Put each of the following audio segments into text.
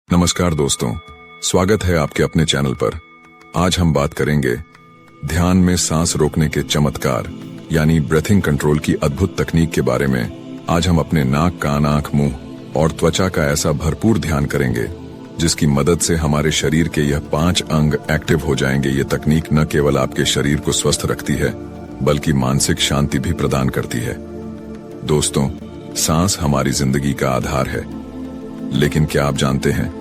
नमस्कार दोस्तों, स्वागत है आपके अपने चैनल पर। आज हम बात करेंगे ध्यान में सांस रोकने के चमत्कार यानी ब्रीथिंग कंट्रोल की अद्भुत तकनीक के बारे में। आज हम अपने नाक, कान, आंख, मुंह और त्वचा का ऐसा भरपूर ध्यान करेंगे जिसकी मदद से हमारे शरीर के यह 5 अंग एक्टिव हो जाएंगे। ये तकनीक न केवल आपके शरीर को स्वस्थ रखती है बल्कि मानसिक शांति भी प्रदान करती है। दोस्तों, सांस हमारी जिंदगी का आधार है, लेकिन क्या आप जानते हैं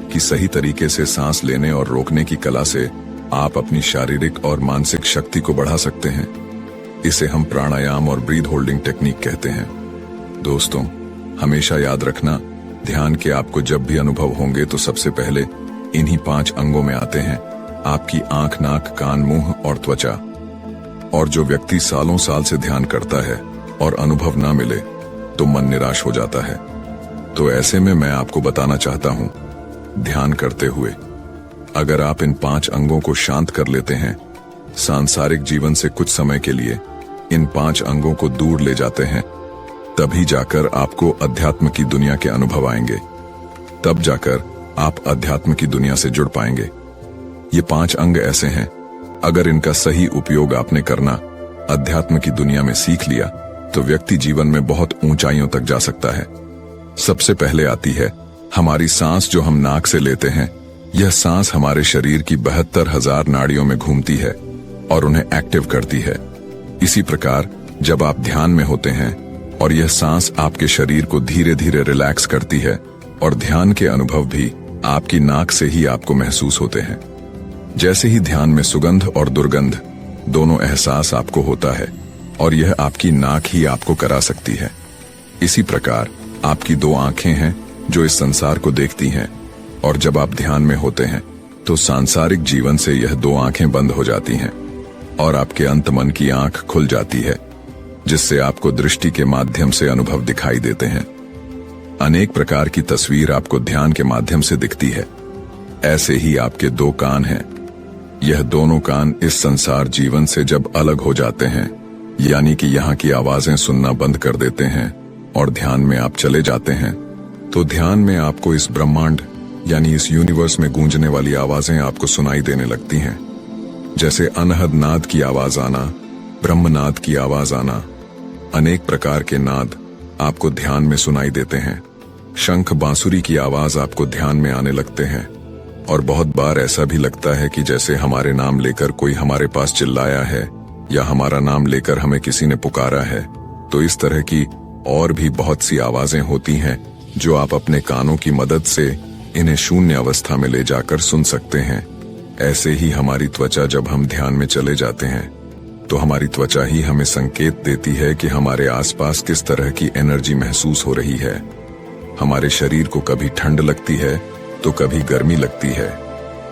कि सही तरीके से सांस लेने और रोकने की कला से आप अपनी शारीरिक और मानसिक शक्ति को बढ़ा सकते हैं। इसे हम प्राणायाम और ब्रीथ होल्डिंग टेक्निक कहते हैं। दोस्तों, हमेशा याद रखना, ध्यान के आपको जब भी अनुभव होंगे तो सबसे पहले इन्हीं 5 अंगों में आते हैं आपकी आंख, नाक, कान, मुंह और त्वचा। और जो व्यक्ति सालों साल से ध्यान करता है और अनुभव ना मिले तो मन निराश हो जाता है। तो ऐसे में मैं आपको बताना चाहता हूं, ध्यान करते हुए अगर आप इन 5 अंगों को शांत कर लेते हैं, सांसारिक जीवन से कुछ समय के लिए इन 5 अंगों को दूर ले जाते हैं, तभी जाकर आपको अध्यात्म की दुनिया के अनुभव आएंगे। तब जाकर आप अध्यात्म की दुनिया से जुड़ पाएंगे। ये 5 अंग ऐसे हैं, अगर इनका सही उपयोग आपने करना अध्यात्म की दुनिया में सीख लिया तो व्यक्ति जीवन में बहुत ऊंचाइयों तक जा सकता है। सबसे पहले आती है हमारी सांस, जो हम नाक से लेते हैं। यह सांस हमारे शरीर की 72,000 नाड़ियों में घूमती है और उन्हें एक्टिव करती है। इसी प्रकार जब आप ध्यान में होते हैं और यह सांस आपके शरीर को धीरे धीरे रिलैक्स करती है और ध्यान के अनुभव भी आपकी नाक से ही आपको महसूस होते हैं। जैसे ही ध्यान में सुगंध और दुर्गंध दोनों एहसास आपको होता है और यह आपकी नाक ही आपको करा सकती है। इसी प्रकार आपकी 2 आंखें हैं जो इस संसार को देखती हैं, और जब आप ध्यान में होते हैं तो सांसारिक जीवन से यह 2 आंखें बंद हो जाती हैं और आपके अंत मन की आंख खुल जाती है, जिससे आपको दृष्टि के माध्यम से अनुभव दिखाई देते हैं। अनेक प्रकार की तस्वीर आपको ध्यान के माध्यम से दिखती है। ऐसे ही आपके 2 कान हैं। यह दोनों कान इस संसार जीवन से जब अलग हो जाते हैं, यानी कि यहाँ की आवाजें सुनना बंद कर देते हैं और ध्यान में आप चले जाते हैं, तो ध्यान में आपको इस ब्रह्मांड यानी इस यूनिवर्स में गूंजने वाली आवाजें आपको सुनाई देने लगती हैं। जैसे अनहद नाद की आवाज आना, ब्रह्मनाद की आवाज आना, अनेक प्रकार के नाद आपको ध्यान में सुनाई देते हैं। शंख, बांसुरी की आवाज आपको ध्यान में आने लगते हैं और बहुत बार ऐसा भी लगता है कि जैसे हमारे नाम लेकर कोई हमारे पास चिल्लाया है या हमारा नाम लेकर हमें किसी ने पुकारा है। तो इस तरह की और भी बहुत सी आवाजें होती हैं जो आप अपने कानों की मदद से इन्हें शून्य अवस्था में ले जाकर सुन सकते हैं। ऐसे ही हमारी त्वचा, जब हम ध्यान में चले जाते हैं तो हमारी त्वचा ही हमें संकेत देती है कि हमारे आसपास किस तरह की एनर्जी महसूस हो रही है। हमारे शरीर को कभी ठंड लगती है तो कभी गर्मी लगती है,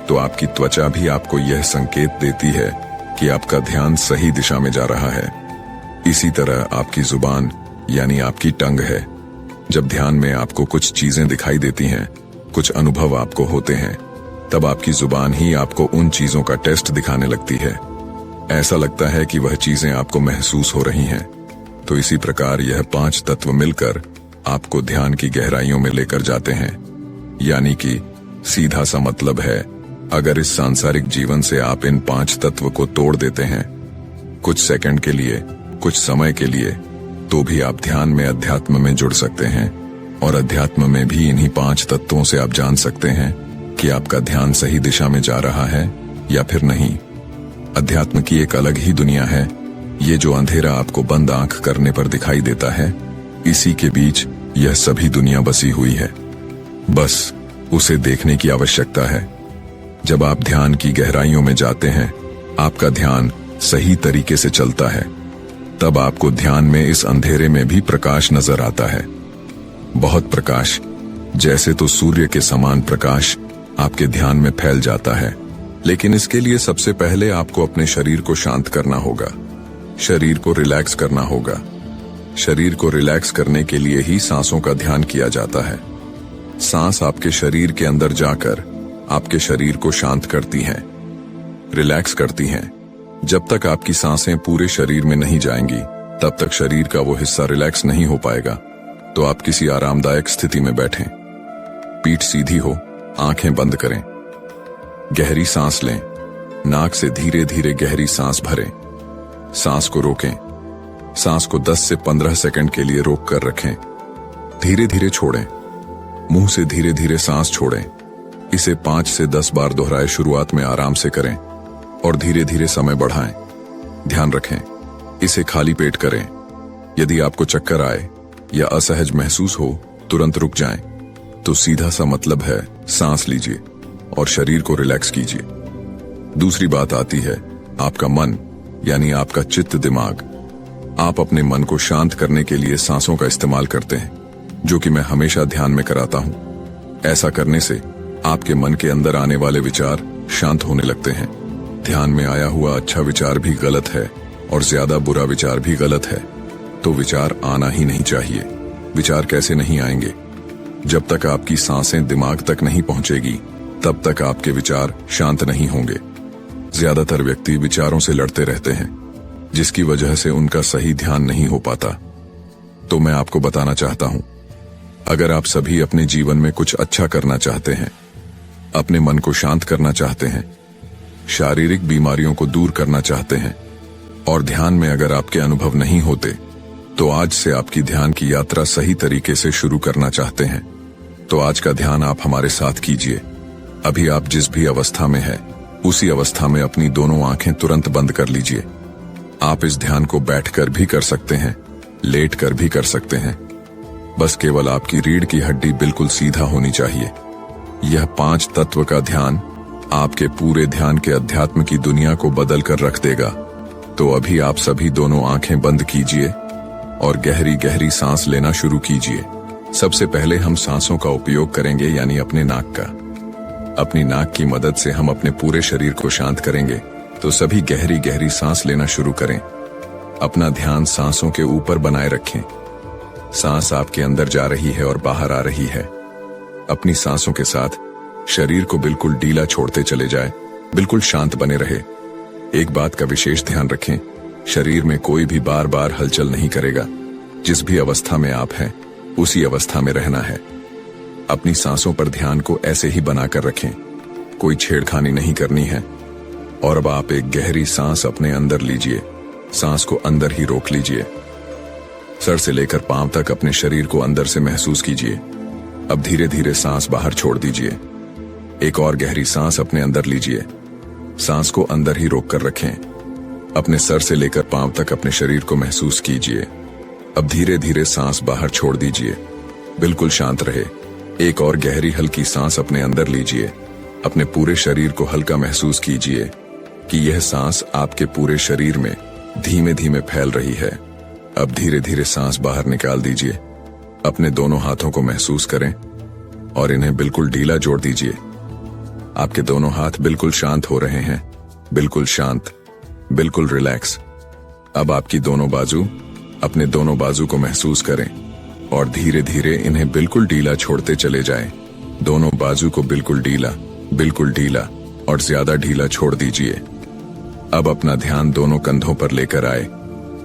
तो आपकी त्वचा भी आपको यह संकेत देती है कि आपका ध्यान सही दिशा में जा रहा है। इसी तरह आपकी जुबान यानी आपकी टंग है। जब ध्यान में आपको कुछ चीजें दिखाई देती हैं, कुछ अनुभव आपको होते हैं, तब आपकी जुबान ही आपको उन चीजों का टेस्ट दिखाने लगती है। ऐसा लगता है कि वह चीजें आपको महसूस हो रही हैं। तो इसी प्रकार यह 5 तत्व मिलकर आपको ध्यान की गहराइयों में लेकर जाते हैं। यानी कि सीधा सा मतलब है, अगर इस सांसारिक जीवन से आप इन 5 तत्व को तोड़ देते हैं कुछ सेकंड के लिए, कुछ समय के लिए, तो भी आप ध्यान में अध्यात्म में जुड़ सकते हैं। और अध्यात्म में भी इन्हीं 5 तत्वों से आप जान सकते हैं कि आपका ध्यान सही दिशा में जा रहा है या फिर नहीं। अध्यात्म की एक अलग ही दुनिया है। ये जो अंधेरा आपको बंद आंख करने पर दिखाई देता है, इसी के बीच यह सभी दुनिया बसी हुई है। बस उसे देखने की आवश्यकता है। जब आप ध्यान की गहराइयों में जाते हैं, आपका ध्यान सही तरीके से चलता है, तब आपको ध्यान में इस अंधेरे में भी प्रकाश नजर आता है। बहुत प्रकाश, जैसे तो सूर्य के समान प्रकाश आपके ध्यान में फैल जाता है। लेकिन इसके लिए सबसे पहले आपको अपने शरीर को शांत करना होगा, शरीर को रिलैक्स करना होगा। शरीर को रिलैक्स करने के लिए ही सांसों का ध्यान किया जाता है। सांस आपके शरीर के अंदर जाकर आपके शरीर को शांत करती हैं, रिलैक्स करती हैं। जब तक आपकी सांसें पूरे शरीर में नहीं जाएंगी, तब तक शरीर का वो हिस्सा रिलैक्स नहीं हो पाएगा। तो आप किसी आरामदायक स्थिति में बैठें, पीठ सीधी हो, आंखें बंद करें। गहरी सांस लें। नाक से धीरे धीरे गहरी सांस भरें। सांस को रोकें। सांस को 10 से 15 सेकंड के लिए रोक कर रखें। धीरे धीरे छोड़ें। मुंह से धीरे धीरे सांस छोड़ें। इसे 5 से 10 बार दोहराए। शुरुआत में आराम से करें और धीरे धीरे समय बढ़ाएं। ध्यान रखें, इसे खाली पेट करें। यदि आपको चक्कर आए या असहज महसूस हो, तुरंत रुक जाएं। तो सीधा सा मतलब है, सांस लीजिए और शरीर को रिलैक्स कीजिए। दूसरी बात आती है आपका मन, यानी आपका चित्त दिमाग। आप अपने मन को शांत करने के लिए सांसों का इस्तेमाल करते हैं, जो कि मैं हमेशा ध्यान में कराता हूं। ऐसा करने से आपके मन के अंदर आने वाले विचार शांत होने लगते हैं। ध्यान में आया हुआ अच्छा विचार भी गलत है और ज्यादा बुरा विचार भी गलत है, तो विचार आना ही नहीं चाहिए। विचार कैसे नहीं आएंगे? जब तक आपकी सांसें दिमाग तक नहीं पहुंचेगी, तब तक आपके विचार शांत नहीं होंगे। ज्यादातर व्यक्ति विचारों से लड़ते रहते हैं, जिसकी वजह से उनका सही ध्यान नहीं हो पाता। तो मैं आपको बताना चाहता हूं, अगर आप सभी अपने जीवन में कुछ अच्छा करना चाहते हैं, अपने मन को शांत करना चाहते हैं, शारीरिक बीमारियों को दूर करना चाहते हैं और ध्यान में अगर आपके अनुभव नहीं होते, तो आज से आपकी ध्यान की यात्रा सही तरीके से शुरू करना चाहते हैं, तो आज का ध्यान आप हमारे साथ कीजिए। अभी आप जिस भी अवस्था में है, उसी अवस्था में अपनी दोनों आंखें तुरंत बंद कर लीजिए। आप इस ध्यान को बैठकर भी कर सकते हैं, लेटकर भी कर सकते हैं। बस केवल आपकी रीढ़ की हड्डी बिल्कुल सीधा होनी चाहिए। यह 5 तत्व का ध्यान आपके पूरे ध्यान के अध्यात्म की दुनिया को बदल कर रख देगा। तो अभी आप सभी दोनों आंखें बंद कीजिए और गहरी गहरी सांस लेना शुरू कीजिए। सबसे पहले हम सांसों का उपयोग करेंगे, यानी अपने नाक का। अपनी नाक की मदद से हम अपने पूरे शरीर को शांत करेंगे। तो सभी गहरी गहरी सांस लेना शुरू करें। अपना ध्यान सांसों के ऊपर बनाए रखें। सांस आपके अंदर जा रही है और बाहर आ रही है। अपनी सांसों के साथ शरीर को बिल्कुल ढीला छोड़ते चले जाए, बिल्कुल शांत बने रहे। एक बात का विशेष ध्यान रखें, शरीर में कोई भी बार बार हलचल नहीं करेगा। जिस भी अवस्था में आप हैं, उसी अवस्था में रहना है। अपनी सांसों पर ध्यान को ऐसे ही बनाकर रखें, कोई छेड़खानी नहीं करनी है। और अब आप एक गहरी सांस अपने अंदर लीजिए। सांस को अंदर ही रोक लीजिए। सर से लेकर पांव तक अपने शरीर को अंदर से महसूस कीजिए। अब धीरे धीरे सांस बाहर छोड़ दीजिए। एक और गहरी सांस अपने अंदर लीजिए। सांस को अंदर ही रोक कर रखें। अपने सर से लेकर पांव तक अपने शरीर को महसूस कीजिए। अब धीरे धीरे सांस बाहर छोड़ दीजिए। बिल्कुल शांत रहे। एक और गहरी हल्की सांस अपने अंदर लीजिए। अपने पूरे शरीर को हल्का महसूस कीजिए कि यह सांस आपके पूरे शरीर में धीमे धीमे फैल रही है। अब धीरे धीरे सांस बाहर निकाल दीजिए। अपने दोनों हाथों को महसूस करें और इन्हें बिल्कुल ढीला जोड़ दीजिए। आपके दोनों हाथ बिल्कुल शांत हो रहे हैं, बिल्कुल शांत, बिल्कुल रिलैक्स। अब आपकी दोनों बाजू, अपने दोनों बाजू को महसूस करें और धीरे धीरे इन्हें बिल्कुल ढीला छोड़ते चले जाएं। दोनों बाजू को बिल्कुल ढीला और ज्यादा ढीला छोड़ दीजिए। अब अपना ध्यान दोनों कंधों पर लेकर आए।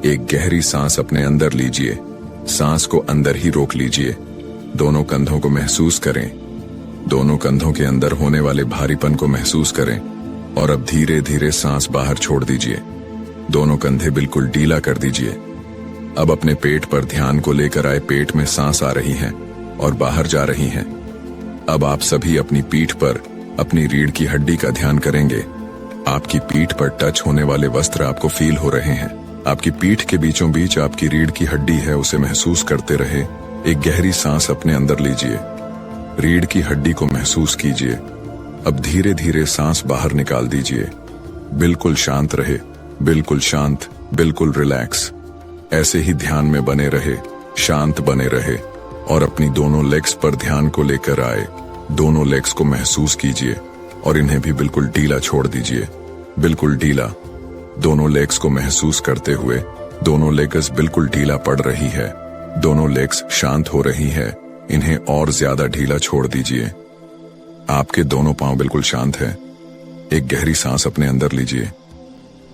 एक गहरी सांस अपने अंदर लीजिए। सांस को अंदर ही रोक लीजिए। दोनों कंधों को महसूस करें। दोनों कंधों के अंदर होने वाले भारीपन को महसूस करें और अब धीरे धीरे सांस बाहर छोड़ दीजिए। दोनों कंधे बिल्कुल ढीला कर दीजिए। अब अपने पेट पर ध्यान को लेकर आए। पेट में सांस आ रही है और बाहर जा रही है। अब आप सभी अपनी पीठ पर अपनी रीढ़ की हड्डी का ध्यान करेंगे। आपकी पीठ पर टच होने वाले वस्त्र आपको फील हो रहे हैं। आपकी पीठ के बीचों बीच आपकी रीढ़ की हड्डी है, उसे महसूस करते रहे। एक गहरी सांस अपने अंदर लीजिए। रीढ़ की हड्डी को महसूस कीजिए। अब धीरे धीरे सांस बाहर निकाल दीजिए। बिल्कुल शांत रहे, बिल्कुल शांत, बिल्कुल रिलैक्स। ऐसे ही ध्यान में बने रहे, शांत बने रहे और अपनी दोनों लेग्स पर ध्यान को लेकर आए। दोनों लेग्स को महसूस कीजिए और इन्हें भी बिल्कुल ढीला छोड़ दीजिए। बिल्कुल ढीला। दोनों लेग्स को महसूस करते हुए दोनों लेग्स बिल्कुल ढीला पड़ रही है। दोनों लेग्स शांत हो रही है। इन्हें और ज्यादा ढीला छोड़ दीजिए। आपके दोनों पांव बिल्कुल शांत हैं। एक गहरी सांस अपने अंदर लीजिए।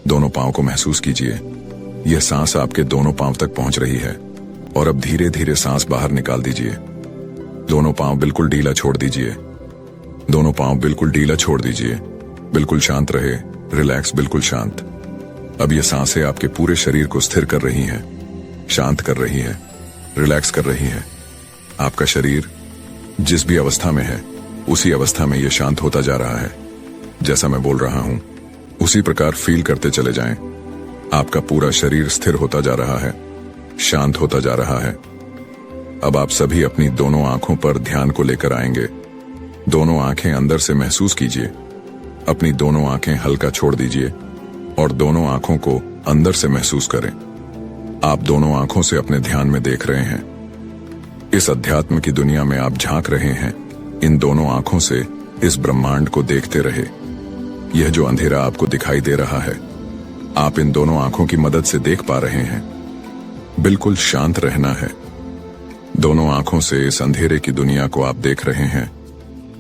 दोनों पांव को महसूस कीजिए। यह सांस आपके दोनों पांव तक पहुंच रही है और अब धीरे धीरे सांस बाहर निकाल दीजिए। दोनों पांव बिल्कुल ढीला छोड़ दीजिए। दोनों पांव बिल्कुल ढीला छोड़ दीजिए। बिल्कुल शांत रहे, रिलैक्स, बिल्कुल शांत। अब ये सांसें आपके पूरे शरीर को स्थिर कर रही हैं, शांत कर रही हैं, रिलैक्स कर रही हैं। आपका शरीर जिस भी अवस्था में है उसी अवस्था में ये शांत होता जा रहा है। जैसा मैं बोल रहा हूं उसी प्रकार फील करते चले जाएं। आपका पूरा शरीर स्थिर होता जा रहा है, शांत होता जा रहा है। अब आप सभी अपनी दोनों आंखों पर ध्यान को लेकर आएंगे। दोनों आंखें अंदर से महसूस कीजिए। अपनी दोनों आंखें हल्का छोड़ दीजिए और दोनों आंखों को अंदर से महसूस करें। आप दोनों आंखों से अपने ध्यान में देख रहे हैं। इस अध्यात्म की दुनिया में आप झांक रहे हैं। इन दोनों आंखों से इस ब्रह्मांड को देखते रहे। यह जो अंधेरा आपको दिखाई दे रहा है, आप इन दोनों आंखों की मदद से देख पा रहे हैं। बिल्कुल शांत रहना है। दोनों आंखों से इस अंधेरे की दुनिया को आप देख रहे हैं।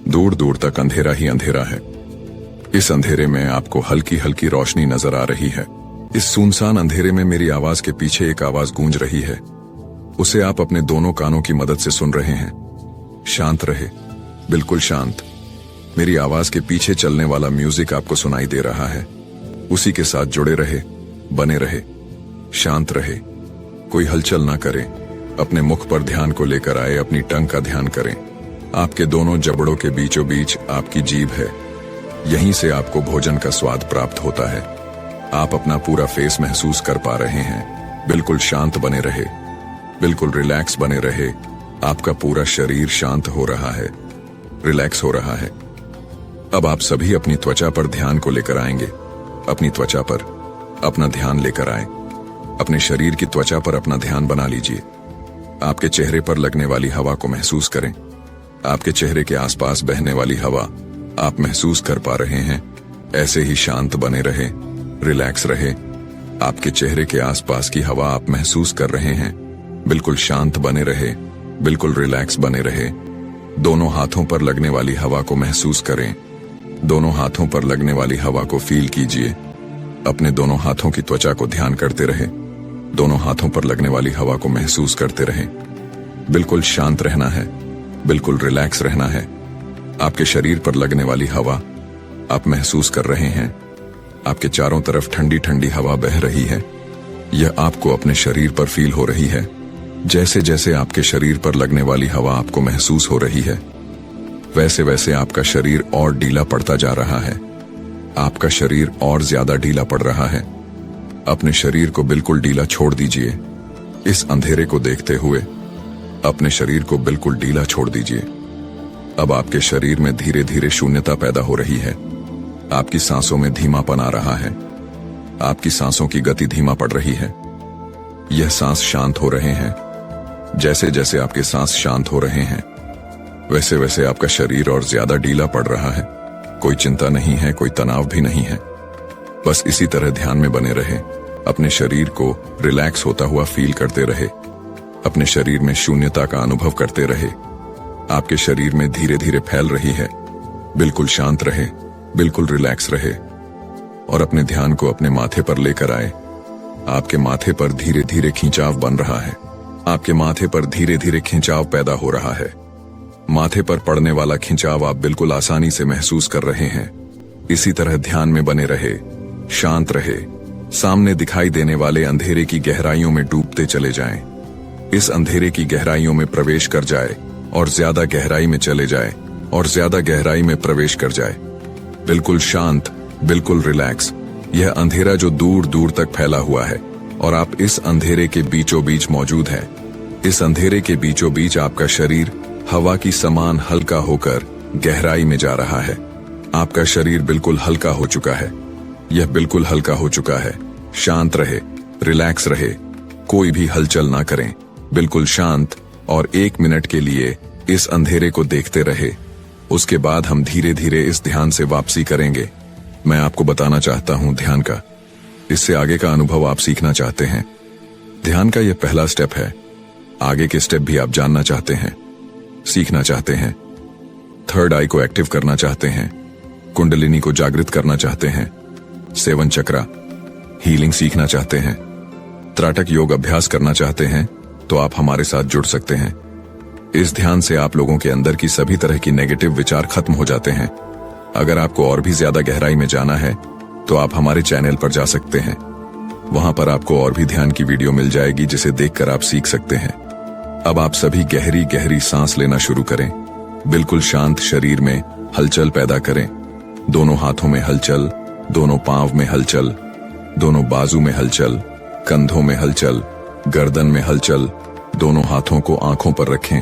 दूर दूर तक अंधेरा ही अंधेरा है। इस अंधेरे में आपको हल्की हल्की रोशनी नजर आ रही है। इस सुनसान अंधेरे में मेरी आवाज के पीछे एक आवाज गूंज रही है। उसे आप अपने दोनों कानों की मदद से सुन रहे हैं। शांत रहे, बिल्कुल शांत। मेरी आवाज के पीछे चलने वाला म्यूजिक आपको सुनाई दे रहा है। उसी के साथ जुड़े रहे, बने रहे, शांत रहे। कोई हलचल ना करें। अपने मुख पर ध्यान को लेकर आए, अपनी टंग का ध्यान करें। आपके दोनों जबड़ों के बीचों बीच आपकी जीभ है। यहीं से आपको भोजन का स्वाद प्राप्त होता है। आप अपना पूरा फेस महसूस कर पा रहे हैं। बिल्कुल शांत बने रहे, बिल्कुल रिलैक्स बने रहे। आपका पूरा शरीर शांत हो रहा है, रिलैक्स हो रहा है। अब आप सभी अपनी त्वचा पर ध्यान को लेकर आएंगे। अपनी त्वचा पर अपना ध्यान लेकर आए। अपने शरीर की त्वचा पर अपना ध्यान बना लीजिए। आपके चेहरे पर लगने वाली हवा को महसूस करें। आपके चेहरे के आसपास बहने वाली हवा आप महसूस कर पा रहे हैं। ऐसे ही शांत बने रहे, रिलैक्स रहे। आपके चेहरे के आसपास की हवा आप महसूस कर रहे हैं। बिल्कुल शांत बने रहे, बिल्कुल रिलैक्स बने रहे। दोनों हाथों पर लगने वाली हवा को महसूस करें। दोनों हाथों पर लगने वाली हवा को फील कीजिए। अपने दोनों हाथों की त्वचा को ध्यान करते रहे। दोनों हाथों पर लगने वाली हवा को महसूस करते रहे। बिल्कुल शांत रहना है, बिल्कुल रिलैक्स रहना है। आपके शरीर पर लगने वाली हवा आप महसूस कर रहे हैं। आपके चारों तरफ ठंडी ठंडी हवा बह रही है। यह आपको अपने शरीर पर फील हो रही है। जैसे जैसे आपके शरीर पर लगने वाली हवा आपको महसूस हो रही है, वैसे वैसे आपका शरीर और ढीला पड़ता जा रहा है। आपका शरीर और ज्यादा ढीला पड़ रहा है। अपने शरीर को बिल्कुल ढीला छोड़ दीजिए। इस अंधेरे को देखते हुए अपने शरीर को बिल्कुल ढीला छोड़ दीजिए। अब आपके शरीर में धीरे धीरे शून्यता पैदा हो रही है। आपकी सांसों में धीमापन आ रहा है। आपकी सांसों की गति धीमा पड़ रही है। यह सांस शांत हो रहे हैं। जैसे जैसे आपके सांस शांत हो रहे हैं, वैसे वैसे आपका शरीर और ज्यादा ढीला पड़ रहा है। कोई चिंता नहीं है, कोई तनाव भी नहीं है। बस इसी तरह ध्यान में बने रहे। अपने शरीर को रिलैक्स होता हुआ फील करते रहे। अपने शरीर में शून्यता का अनुभव करते रहे। आपके शरीर में धीरे धीरे फैल रही है। बिल्कुल शांत रहे, बिल्कुल रिलैक्स रहे और अपने ध्यान को अपने माथे पर लेकर आए। आपके माथे पर धीरे धीरे खिंचाव बन रहा है। आपके माथे पर धीरे धीरे खिंचाव पैदा हो रहा है। माथे पर पड़ने वाला खिंचाव आप बिल्कुल आसानी से महसूस कर रहे हैं। इसी तरह ध्यान में बने रहे, शांत रहे। सामने दिखाई देने वाले अंधेरे की गहराइयों में डूबते चले जाएं। इस अंधेरे की गहराइयों में प्रवेश कर जाए और ज्यादा गहराई में चले जाए और ज्यादा गहराई में प्रवेश कर जाए। बिल्कुल शांत, बिल्कुल रिलैक्स। यह अंधेरा जो दूर दूर तक फैला हुआ है और आप इस अंधेरे के बीचों बीच मौजूद हैं। इस अंधेरे के बीचों बीच आपका शरीर हवा की समान हल्का होकर गहराई में जा रहा है। आपका शरीर बिल्कुल हल्का हो चुका है। यह बिल्कुल हल्का हो चुका है। शांत रहे, रिलैक्स रहे, कोई भी हलचल ना करें। बिल्कुल शांत और 1 मिनट के लिए इस अंधेरे को देखते रहे। उसके बाद हम धीरे धीरे इस ध्यान से वापसी करेंगे। मैं आपको बताना चाहता हूं ध्यान का। इससे आगे का अनुभव आप सीखना चाहते हैं। ध्यान का यह पहला स्टेप है। आगे के स्टेप भी आप जानना चाहते हैं, सीखना चाहते हैं। थर्ड आई को एक्टिव करना चाहते हैं, कुंडलिनी को जागृत करना चाहते हैं, 7 चक्रा हीलिंग सीखना चाहते हैं, त्राटक योग अभ्यास करना चाहते हैं, तो आप हमारे साथ जुड़ सकते हैं। इस ध्यान से आप लोगों के अंदर की सभी तरह की नेगेटिव विचार खत्म हो जाते हैं। अगर आपको और भी ज्यादा गहराई में जाना है तो आप हमारे चैनल पर जा सकते हैं। वहां पर आपको और भी ध्यान की वीडियो मिल जाएगी जिसे देखकर आप सीख सकते हैं। अब आप सभी गहरी गहरी सांस लेना शुरू करें। बिल्कुल शांत शरीर में हलचल पैदा करें। दोनों हाथों में हलचल, दोनों पांव में हलचल, दोनों बाजू में हलचल, कंधों में हलचल, गर्दन में हलचल। दोनों हाथों को आंखों पर रखें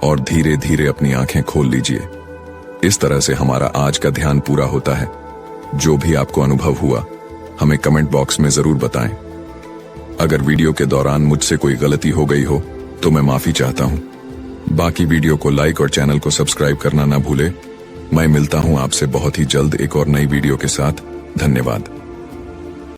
और धीरे धीरे अपनी आंखें खोल लीजिए। इस तरह से हमारा आज का ध्यान पूरा होता है। जो भी आपको अनुभव हुआ हमें कमेंट बॉक्स में जरूर बताएं। अगर वीडियो के दौरान मुझसे कोई गलती हो गई हो तो मैं माफी चाहता हूं। बाकी वीडियो को लाइक और चैनल को सब्सक्राइब करना ना भूले। मैं मिलता हूं आपसे बहुत ही जल्द एक और नई वीडियो के साथ। धन्यवाद।